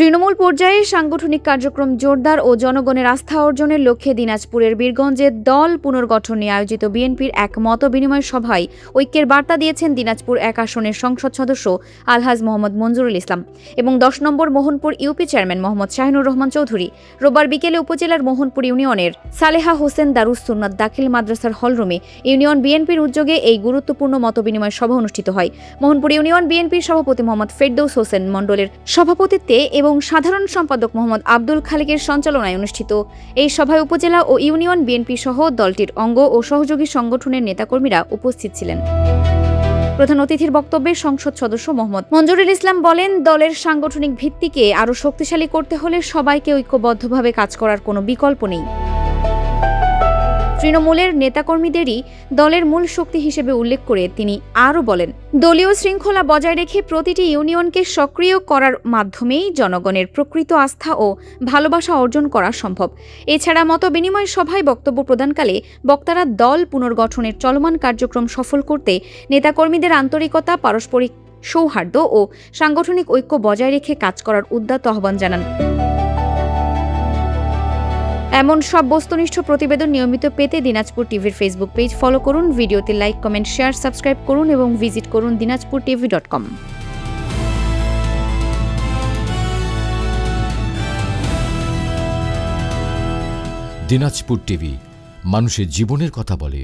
তৃণমূল পর্যায়ে সাংগঠনিক কার্যক্রম জোরদার ও জনগণের আস্থা অর্জনের লক্ষ্যে দিনাজপুরের বীরগঞ্জে দল পুনর্গঠন নিয়ে আয়োজিত বিএনপির এক মতবিনিময় সভায় ঐক্যের বার্তা দিয়েছেন দিনাজপুর ১ আসনের সংসদ সদস্য আলহাজ মোহাম্মদ মঞ্জুরুল ইসলাম এবং ১০ নম্বর মোহনপুর ইউপি চেয়ারম্যান মোহাম্মদ শাহিনুর রহমান চৌধুরী। রোববার বিকেলে উপজেলার মোহনপুর ইউনিয়নের সালেহা হোসেন দারুস সুন্নাত দাখিল মাদ্রাসার হলরুমে ইউনিয়ন বিএনপির উদ্যোগে এই গুরুত্বপূর্ণ মতবিনিময় সভা অনুষ্ঠিত হয়। মোহনপুর ইউনিয়ন বিএনপির সভাপতি মোহাম্মদ ফেরদৌস হোসেন মণ্ডলের সভাপতিত্বে এবং সাধারণ সম্পাদক মোহাম্মদ আব্দুল খালেকের সঞ্চালনায় অনুষ্ঠিত এই সভায় উপজেলা ও ইউনিয়ন বিএনপি সহ দলটির অঙ্গ ও সহযোগী সংগঠনের নেতাকর্মীরা উপস্থিত ছিলেন। প্রধান অতিথির বক্তব্যে সংসদ সদস্য মোহাম্মদ মঞ্জুরুল ইসলাম বলেন, দলের সাংগঠনিক ভিত্তিকে আরও শক্তিশালী করতে হলে সবাইকে ঐক্যবদ্ধভাবে কাজ করার কোনো বিকল্প নেই। তৃণমূলের নেতাকর্মীদেরই দলের মূল শক্তি হিসেবে উল্লেখ করে তিনি আরও বলেন, দলীয় শৃঙ্খলা বজায় রেখে প্রতিটি ইউনিয়নকে সক্রিয় করার মাধ্যমেই জনগণের প্রকৃত আস্থা ও ভালোবাসা অর্জন করা সম্ভব। এছাড়া মতবিনিময় সভায় বক্তব্য প্রদানকালে বক্তারা দল পুনর্গঠনের চলমান কার্যক্রম সফল করতে নেতাকর্মীদের আন্তরিকতা, পারস্পরিক সৌহার্দ্য ও সাংগঠনিক ঐক্য বজায় রেখে কাজ করার উদ্যত আহ্বান জানান। এমন সব বস্তুনিষ্ঠ প্রতিবেদন নিয়মিত পেতে দিনাজপুর টিভির ফেসবুক পেজ ফলো করুন, ভিডিওতে লাইক, কমেন্ট, শেয়ার, সাবস্ক্রাইব করুন এবং ভিজিট করুন dinajpurtv.com। দিনাজপুর টিভি মানুষের জীবনের কথা বলে।